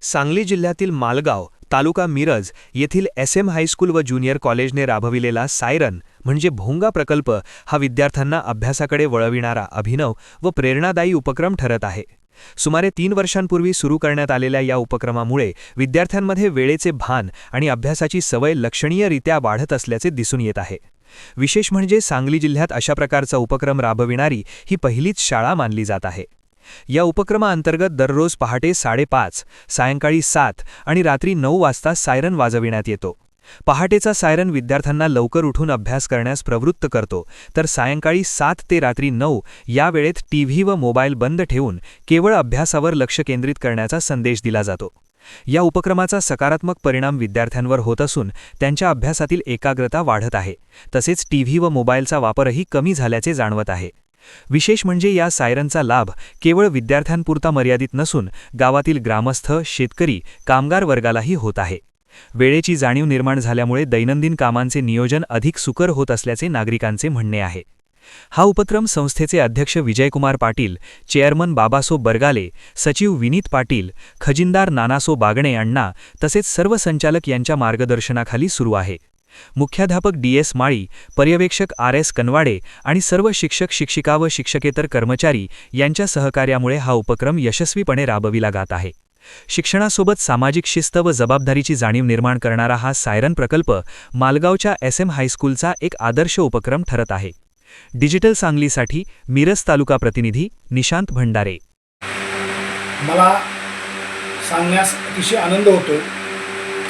सांगली जिल्ह्यातील मालगाव तालुका मिरज येथील SM high school व ज्युनियर कॉलेजने राबविलेला सायरन म्हणजे भोंगा प्रकल्प हा विद्यार्थ्यांना अभ्यासाकडे वळविणारा अभिनव व प्रेरणादायी उपक्रम ठरत आहे। सुमारे 3 वर्षांपूर्वी सुरू करण्यात आलेल्या या उपक्रमामुळे विद्यार्थ्यांमध्ये वेळेचे भान आणि अभ्यासाची सवय लक्षणीयरित्या वाढत असल्याचे दिसून येत आहे। विशेष म्हणजे सांगली जिल्ह्यात अशा प्रकारचा उपक्रम राबविणारी ही पहिलीच शाळा मानली जात आहे। या उपक्रमाअंतर्गत दररोज पहाटे 5:30, सायंकाळी 7 आणि रात्री 9 वाजता सायरन वाजविण्यात येतो। पहाटेचा सायरन विद्यार्थ्यांना लवकर उठून अभ्यास करण्यास प्रवृत्त करतो, तर सायंकाळी 7 ते रात्री 9 या वेळेत टीव्ही व मोबाईल बंद ठेवून केवळ अभ्यासावर लक्ष केंद्रित करण्याचा संदेश दिला जातो। या उपक्रमाचा सकारात्मक परिणाम विद्यार्थ्यांवर होत असून त्यांच्या अभ्यासातील एकाग्रता वाढत आहे, तसेच टीव्ही व मोबाईलचा वापरही कमी झाल्याचे जाणवत आहे। विशेष म्हणजे या सायरनचा लाभ केवळ विद्यार्थ्यांपुरता मर्यादित नसून गावातील ग्रामस्थ, शेतकरी, कामगार वर्गालाही होत आहे। वेळेची जाणीव निर्माण झाल्यामुळे दैनंदिन कामांचे नियोजन अधिक सुकर होत असल्याचे नागरिकांचे म्हणणे आहे। हा उपक्रम संस्थेचे अध्यक्ष विजयकुमार पाटील, चेअरमन बाबासो बरगाले, सचिव विनीत पाटील, खजिनदार नानासो बागणे अण्णा तसेच सर्व संचालक यांच्या मार्गदर्शनाखाली सुरू आहे। मुख्याध्यापक डी.एस. माळी, पर्यवेक्षक आर.एस. कनवाडे आणि सर्व शिक्षक, शिक्षिका व शिक्षकेतर कर्मचारी यांच्या सहकार्यामुळे हा उपक्रम यशस्वीपणे राबविला जात आहे। शिक्षणासोबत सामाजिक शिस्त व जबाबदारीची जाणीव निर्माण करणारा हा सायरन प्रकल्प मालगावच्या एसएम हायस्कूलचा एक आदर्श उपक्रम ठरत आहे। डिजिटल सांगलीसाठी मिरज तालुका प्रतिनिधी निशांत भंडारे। मला सांगण्यास अतिशय आनंद होतो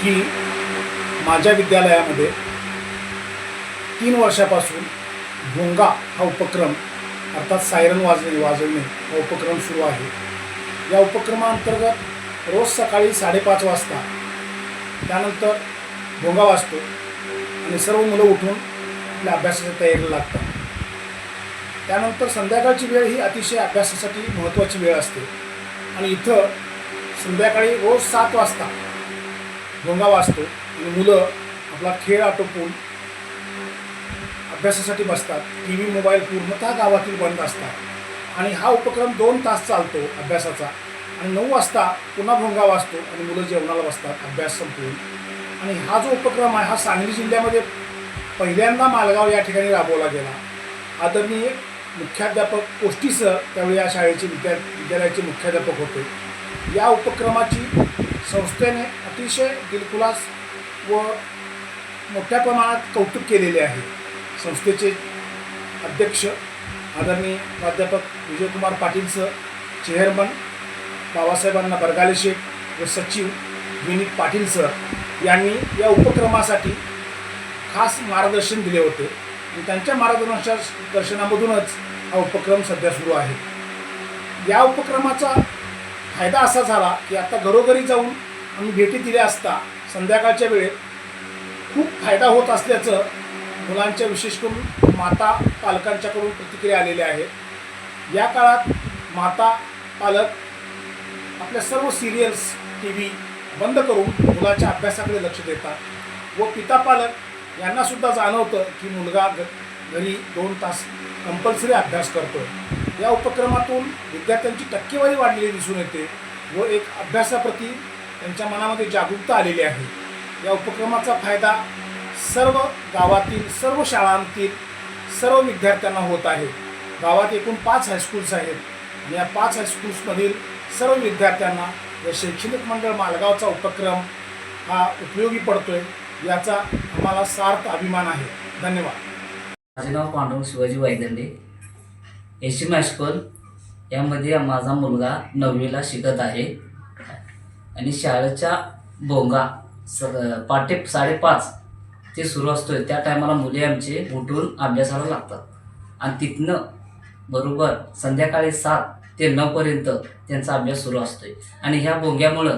की माझ्या विद्यालयामध्ये 3 वर्षापासून भोंगा हा उपक्रम अर्थात सायरन वाजवणे हा उपक्रम सुरू आहे। या उपक्रमाअंतर्गत रोज सकाळी 5:30 वाजता त्यानंतर भोंगा वाजतो आणि सर्व मुलं उठून आपल्या अभ्यासाच्या तयारीला लागतात। त्यानंतर संध्याकाळची वेळ ही अतिशय अभ्यासासाठी महत्त्वाची वेळ असते आणि इथं संध्याकाळी रोज 7 वाजता भोंगा वाजतो आणि मुलं आपला खेळ आटोपून अभ्यासासाठी बसतात। टीव्ही, मोबाईल पूर्णतः गावातील बंद असतात आणि हा उपक्रम 2 तास चालतो अभ्यासाचा आणि 9 वाजता पुन्हा भोंगा वाजतो आणि मुलं जेवणाला बसतात अभ्यास संपवून। आणि हा जो उपक्रम आहे हा सांगली जिल्ह्यामध्ये पहिल्यांदा मालगाव या ठिकाणी राबवला गेला। आदरणीय मुख्याध्यापक कोष्टी सर त्यावेळी या शाळेचे विद्यालयाचे मुख्याध्यापक होते। या उपक्रमाची संस्थेने अतिशय दिलखुलास व मोठ्या प्रमाणात कौतुक केलेले आहे। संस्थेचे अध्यक्ष आदरणीय प्राध्यापक विजयकुमार पाटील सर, चेअरमन बाबासाहेबांना बरगाले शेठ व सचिव विनीत पाटील सर यांनी या उपक्रमासाठी खास मार्गदर्शन दिले होते आणि त्यांच्या मार्गदर्शनामधूनच हा उपक्रम सध्या सुरू आहे। या उपक्रमाचा फायदा असा झाला की आता घरोघरी जाऊन आम्ही भेटी दिल्या असता संध्याकाळच्या वेळेत खूप फायदा होत असल्याचं मुलांच्या, विशेष करून माता पालकांच्याकडून प्रतिक्रिया आलेल्या आहेत। या काळात माता पालक आपल्या सर्व सिरियल्स, टीव्ही बंद करून मुलाच्या अभ्यासाकडे लक्ष देतात व पिता पालक यांनासुद्धा जाणवतं की मुलगा घरी 2 तास कंपल्सरी अभ्यास करतो। या उपक्रमातून विद्यार्थ्यांची टक्केवारी वाढलेली दिसून येते व एक अभ्यासाप्रती त्यांच्या मनामध्ये जागरूकता आलेली आहे। या उपक्रमाचा फायदा सर्व गावातील, सर्व शाळांतील सर्व विद्यार्थ्यांना होत आहे। गावात एकूण 5 हायस्कूल्स आहेत आणि या 5 हायस्कूल्समधील सर्व विद्यार्थ्यांना या शैक्षणिक मंडळ मालगावचा उपक्रम हा उपयोगी पडतोय याचा आम्हाला सार्थ अभिमान आहे। धन्यवाद। माझे नाव पांडुरंग शिवाजी वायदंडे, एसएम हायस्कूल यामध्ये माझा मुलगा 9वीला शिकत आहे आणि शाळेचा भोंगा पहाटे 5:30 ते सुरू असतो। त्या टायमाला मुले आमचे उठून अभ्यासाला लागतात आणि तिथनं बरोबर संध्याकाळी 7 ते 9 पर्यंत त्यांचा अभ्यास सुरू असतो आणि ह्या भोंग्यामुळं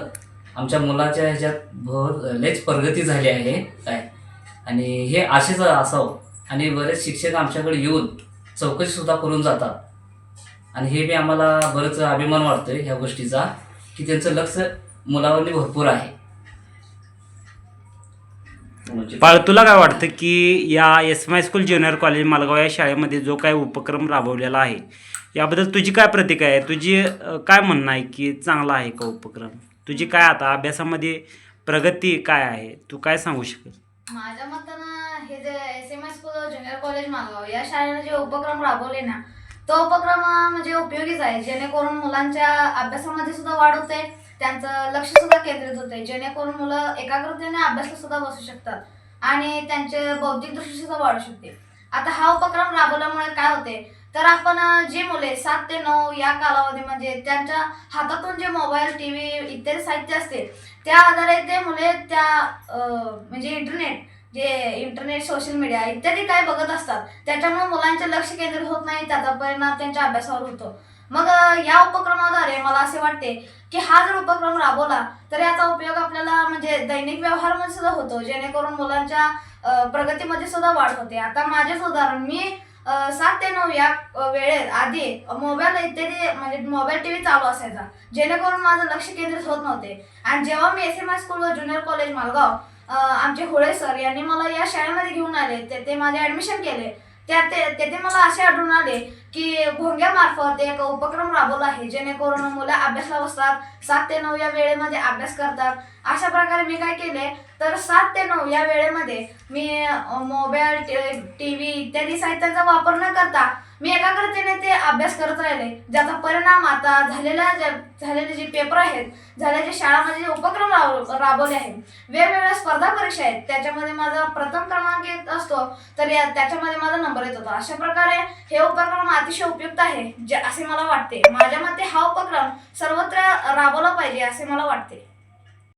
आमच्या मुलाच्या ह्याच्यात लयच प्रगती झाली आहे काय आणि हे असेच असावं आणि बरेच शिक्षक आमच्याकडे येऊन चौकशीसुद्धा करून जातात आणि हे बी आम्हाला बरंच अभिमान वाटतो आहे ह्या गोष्टीचा की त्यांचं लक्ष मुलावरती भरपूर आहे। तुला काय वाटतं की या SM high school junior college Malgaon या शाळेमध्ये जो काय उपक्रम राबवलेला आहे याबद्दल तुझी काय प्रतिक्रिया आहे? तुझी काय म्हणणं आहे की चांगला आहे का उपक्रम? तुझी काय आता अभ्यासामध्ये प्रगती काय आहे, तू काय सांगू शकेल? माझ्या मतानं हे जे SMS school junior college Malgaon या शाळेने जे उपक्रम राबवले ना, तो उपक्रम म्हणजे उपयोगीच आहे, जेणेकरून मुलांच्या अभ्यासामध्ये सुद्धा वाढ होते, त्यांचं लक्ष सुद्धा केंद्रित होते, जेणेकरून मुलं एकाग्रतेने अभ्यासाला सुद्धा बसू शकतात आणि त्यांचे बौद्धिक दृष्टी सुद्धा वाढू शकते. आता हा उपक्रम राबवल्यामुळे काय होते, तर आपण जी मुले 7 ते 9 या कालावधी म्हणजे त्यांच्या हातातून जे मोबाईल, TV इत्यादी साहित्य असते, त्या आधारे ते मुले त्या म्हणजे इंटरनेट सोशल मीडिया इत्यादी काय बघत असतात, त्याच्यामुळे मुलांचे लक्ष केंद्रित होत नाही, त्याचा परिणाम त्यांच्या अभ्यासावर होतो. मग या उपक्रमाद्वारे मला असे वाटते की हा जर उपक्रम राबवला तर याचा उपयोग आपल्याला म्हणजे दैनिक व्यवहारामध्ये सुद्धा होतो, जेणेकरून मुलांच्या प्रगतीमध्ये सुद्धा वाढ होते. आता माझेच उदाहरण, मी 7 ते 9 या वेळेत आधी मोबाईल इत्यादी म्हणजे मोबाईल TV चालू असायचा, जेणेकरून माझं लक्ष केंद्रित होत नव्हते. आणि जेव्हा मी SMS स्कूल व ज्युनियर कॉलेज मालगाव आमचे होळे सर यांनी मला या शाळेमध्ये घेऊन आले, ते माझे ॲडमिशन केले, तेथे मला असे आढळून आले की भोंग्यामार्फत एक उपक्रम राबवला आहे, जेणेकरून मुलं अभ्यासाला बसतात, 7 ते 9 या वेळेमध्ये अभ्यास करतात. अशा प्रकारे मी काय केले, तर 7 ते 9 या वेळेमध्ये मी मोबाईल, TV इत्यादी साहित्याचा वापर न करता मी एकाग्रतेने ते अभ्यास करत राहिले, ज्याचा परिणाम आता झालेले जे पेपर आहेत, झालेले शाळामध्ये जे उपक्रम राबवले आहेत, वेगवेगळ्या स्पर्धा परीक्षा आहेत, त्याच्यामध्ये माझा प्रथम क्रमांक येत असतो, तर त्याच्यामध्ये माझा नंबर येत होता. अशा प्रकारे हे उपक्रम अतिशय उपयुक्त आहे, जे असे मला वाटते. माझ्या मते हा उपक्रम सर्वत्र राबवला पाहिजे असे मला वाटते.